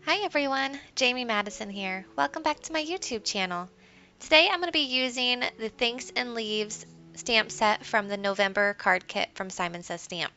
Hi everyone, Jamie Madison here. Welcome back to my YouTube channel. Today I'm going to be using the Thanks and Leaves stamp set from the November card kit from Simon Says Stamp.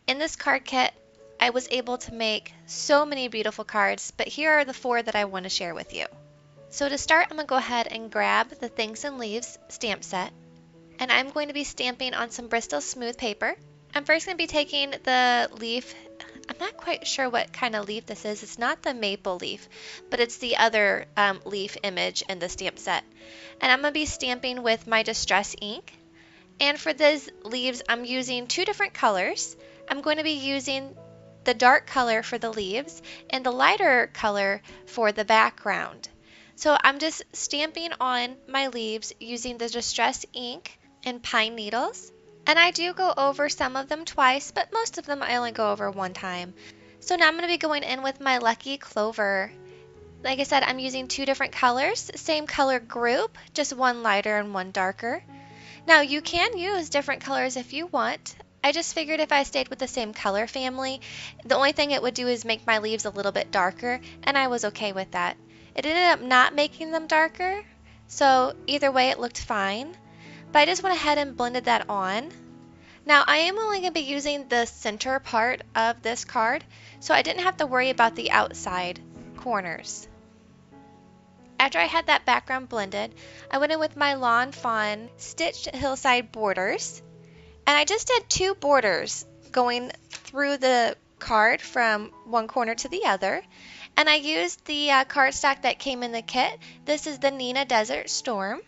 In this card kit, I was able to make so many beautiful cards, but here are the 4 that I want to share with you. So to start, I'm going to go ahead and grab the Thanks and Leaves stamp set, and I'm going to be stamping on some Bristol smooth paper. I'm first going to be taking the leaf. I'm not quite sure what kind of leaf this is. It's not the maple leaf, but it's the other leaf image in the stamp set. And I'm going to be stamping with my Distress ink. And for these leaves, I'm using 2 different colors. I'm going to be using the dark color for the leaves and the lighter color for the background. So I'm just stamping on my leaves using the Distress ink and pine needles. And I do go over some of them twice, but most of them I only go over 1 time. So now I'm going to be going in with my Lucky Clover. Like I said, I'm using 2 different colors, same color group, just 1 lighter and 1 darker. Now you can use different colors if you want. I just figured if I stayed with the same color family, the only thing it would do is make my leaves a little bit darker, and I was okay with that. It ended up not making them darker, so either way it looked fine. But I just went ahead and blended that on. Now I am only going to be using the center part of this card, so I didn't have to worry about the outside corners. After I had that background blended, I went in with my Lawn Fawn stitched hillside borders, and I just did 2 borders going through the card from one corner to the other. And I used the cardstock that came in the kit. This is the Nina Desert Storm.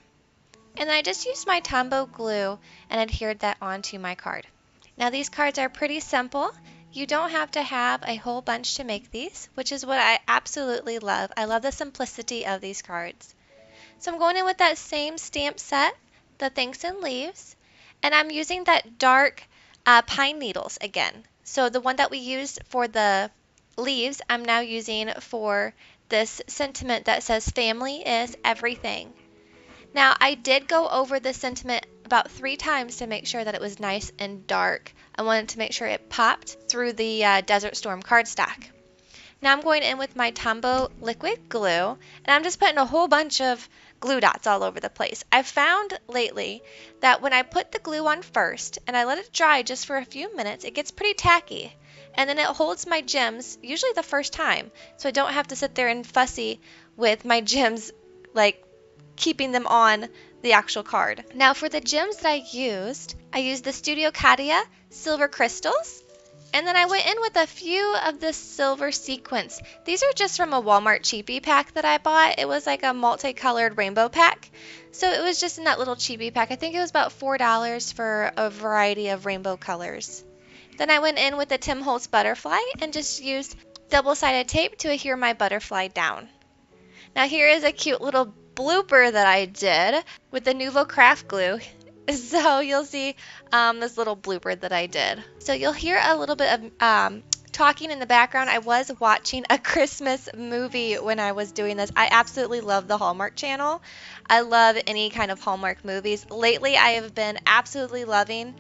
And I just used my Tombow glue and adhered that onto my card. Now these cards are pretty simple. You don't have to have a whole bunch to make these, which is what I absolutely love. I love the simplicity of these cards. So I'm going in with that same stamp set, the Thanks and Leaves, and I'm using that dark pine needles again. So the one that we used for the leaves, I'm now using for this sentiment that says family is everything. Now, I did go over this sentiment about 3 times to make sure that it was nice and dark. I wanted to make sure it popped through the Desert Storm cardstock. Now I'm going in with my Tombow liquid glue, and I'm just putting a whole bunch of glue dots all over the place. I've found lately that when I put the glue on first and I let it dry just for a few minutes, it gets pretty tacky. And then it holds my gems, usually the first time, so I don't have to sit there and fussy with my gems, like keeping them on the actual card. Now for the gems that I used the Studio Katia silver crystals, and then I went in with a few of the silver sequins. These are just from a Walmart cheapie pack that I bought. It was like a multicolored rainbow pack. So it was just in that little cheapie pack. I think it was about $4 for a variety of rainbow colors. Then I went in with the Tim Holtz butterfly and just used double-sided tape to adhere my butterfly down. Now here is a cute little blooper that I did with the Nuvo craft glue. So you'll see this little blooper that I did. So you'll hear a little bit of talking in the background. I was watching a Christmas movie when I was doing this. I absolutely love the Hallmark Channel. I love any kind of Hallmark movies. Lately I have been absolutely loving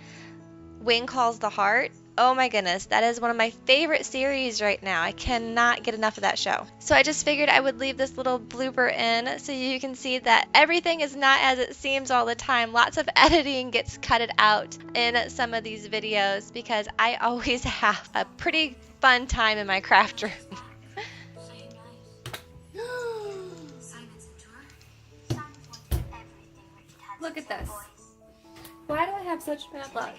Wing Calls the Heart. Oh my goodness, that is one of my favorite series right now. I cannot get enough of that show. So I just figured I would leave this little blooper in so you can see that everything is not as it seems all the time. Lots of editing gets cutted out in some of these videos because I always have a pretty fun time in my craft room. Look at this. Why do I have such bad luck?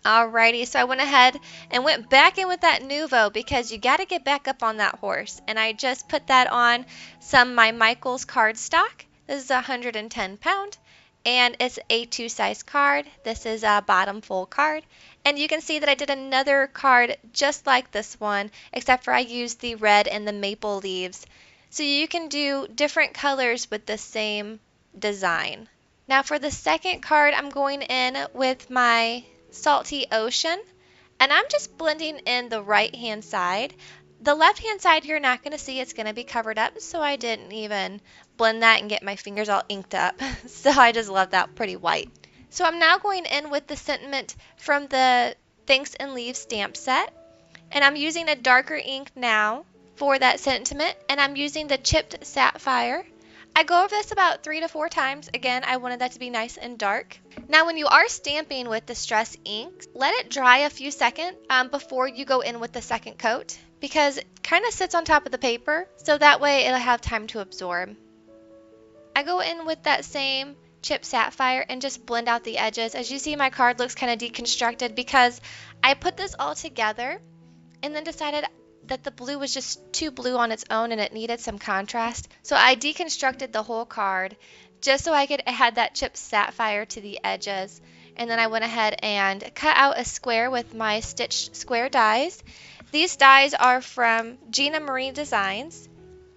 Alrighty, so I went ahead and went back in with that Nuvo because you got to get back up on that horse. And I just put that on some my Michaels cardstock. This is 110 pound and it's A2 size card. This is a bottom full card. And you can see that I did another card just like this one, except for I used the red and the maple leaves. So you can do different colors with the same design. Now for the second card, I'm going in with my Salty Ocean, and I'm just blending in the right hand side. The left hand side you're not going to see, it's going to be covered up, so I didn't even blend that and get my fingers all inked up. So I just left that pretty white. So I'm now going in with the sentiment from the Thanks and Leaves stamp set. And I'm using a darker ink now for that sentiment, and I'm using the chipped sapphire. I go over this about 3 to 4 times. Again, I wanted that to be nice and dark. Now when you are stamping with Distress ink, let it dry a few seconds before you go in with the second coat, because it kind of sits on top of the paper, so that way it'll have time to absorb. I go in with that same chipped sapphire and just blend out the edges. As you see, my card looks kind of deconstructed because I put this all together and then decided that the blue was just too blue on its own and it needed some contrast. So I deconstructed the whole card just so I could add that chipped sapphire to the edges. And then I went ahead and cut out a square with my stitched square dies. These dies are from Gina Marie Designs,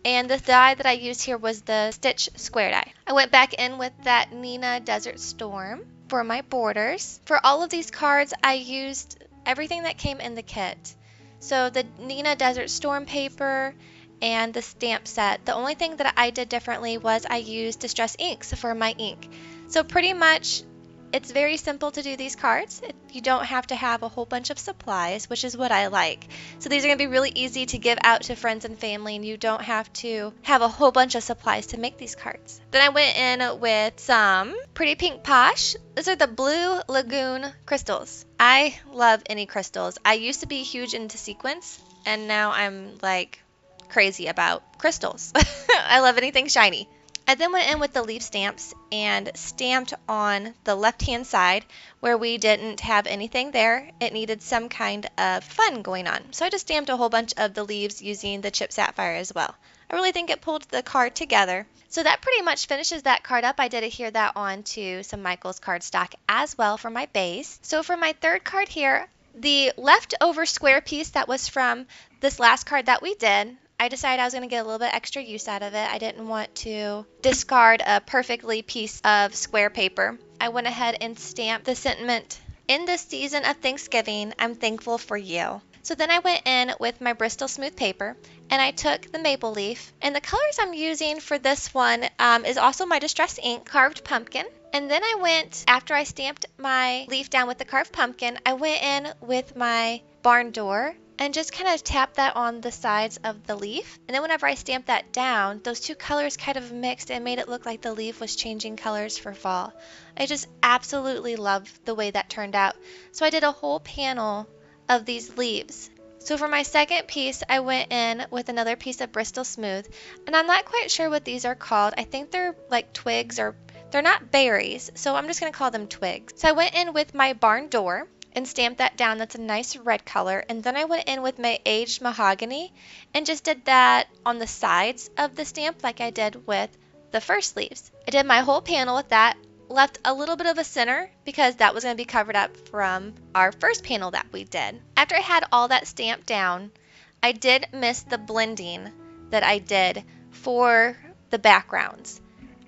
and the die that I used here was the stitch square die. I went back in with that Nina Desert Storm for my borders. For all of these cards, I used everything that came in the kit. So the Nina Desert Storm paper and the stamp set. The only thing that I did differently was I used Distress inks for my ink. So pretty much it's very simple to do these cards. You don't have to have a whole bunch of supplies, which is what I like. So these are going to be really easy to give out to friends and family, and you don't have to have a whole bunch of supplies to make these cards. Then I went in with some Pretty Pink Posh. These are the Blue Lagoon crystals. I love any crystals. I used to be huge into sequins, and now I'm like crazy about crystals. I love anything shiny. I then went in with the leaf stamps and stamped on the left-hand side where we didn't have anything there. It needed some kind of fun going on. So I just stamped a whole bunch of the leaves using the chipped sapphire as well. I really think it pulled the card together. So that pretty much finishes that card up. I did adhere that onto some Michaels cardstock as well for my base. So for my third card here, the leftover square piece that was from this last card that we did, I decided I was going to get a little bit extra use out of it. I didn't want to discard a perfectly piece of square paper. I went ahead and stamped the sentiment, "In this season of Thanksgiving, I'm thankful for you." So then I went in with my Bristol Smooth paper and I took the maple leaf. And the colors I'm using for this one is also my Distress ink, Carved Pumpkin. And then I went, after I stamped my leaf down with the Carved Pumpkin, I went in with my Barn Door and just kind of tap that on the sides of the leaf. And then whenever I stamped that down, those two colors kind of mixed and made it look like the leaf was changing colors for fall. I just absolutely love the way that turned out. So I did a whole panel of these leaves. So for my second piece, I went in with another piece of Bristol Smooth, and I'm not quite sure what these are called. I think they're like twigs, or they're not berries, so I'm just going to call them twigs. So I went in with my Barn Door and stamped that down. That's a nice red color. And then I went in with my Aged Mahogany and just did that on the sides of the stamp like I did with the first leaves. I did my whole panel with that, left a little bit of a center because that was going to be covered up from our first panel that we did. After I had all that stamped down, I did miss the blending that I did for the backgrounds.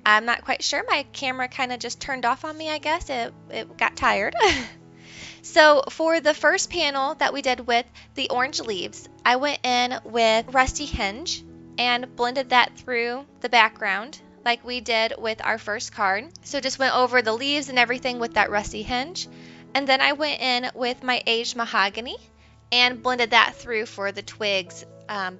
I'm not quite sure. My camera kind of just turned off on me, I guess. It got tired. So for the first panel that we did with the orange leaves, I went in with Rusty Hinge and blended that through the background like we did with our first card. So just went over the leaves and everything with that Rusty Hinge. And then I went in with my Aged Mahogany and blended that through for the twigs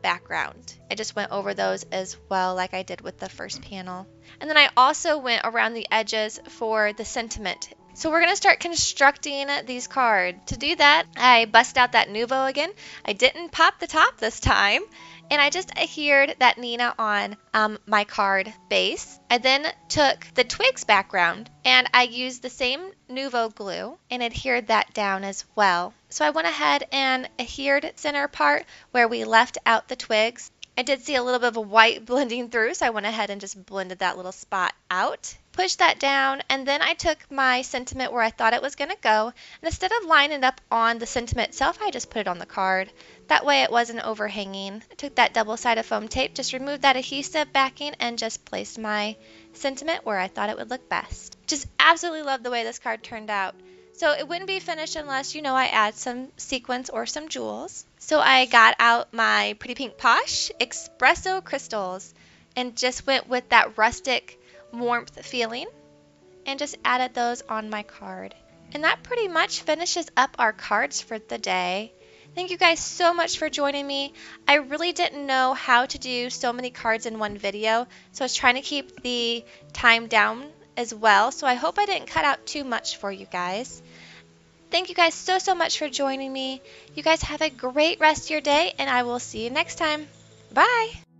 background. I just went over those as well like I did with the first panel. And then I also went around the edges for the sentiment. So we're going to start constructing these cards. To do that, I bust out that Nuvo again. I didn't pop the top this time, and I just adhered that Nina on my card base. I then took the twigs background, and I used the same Nuvo glue and adhered that down as well. So I went ahead and adhered center part where we left out the twigs. I did see a little bit of a white blending through, so I went ahead and just blended that little spot out. Pushed that down, and then I took my sentiment where I thought it was going to go, and instead of lining it up on the sentiment itself, I just put it on the card. That way it wasn't overhanging. I took that double-sided foam tape, just removed that adhesive backing, and just placed my sentiment where I thought it would look best. Just absolutely love the way this card turned out. So it wouldn't be finished unless, you know, I add some sequins or some jewels. So I got out my Pretty Pink Posh Espresso crystals and just went with that rustic warmth feeling and just added those on my card. And that pretty much finishes up our cards for the day. Thank you guys so much for joining me. I really didn't know how to do so many cards in one video, so I was trying to keep the time down as well. So I hope I didn't cut out too much for you guys. Thank you guys so much for joining me. You guys have a great rest of your day, and I will see you next time. Bye!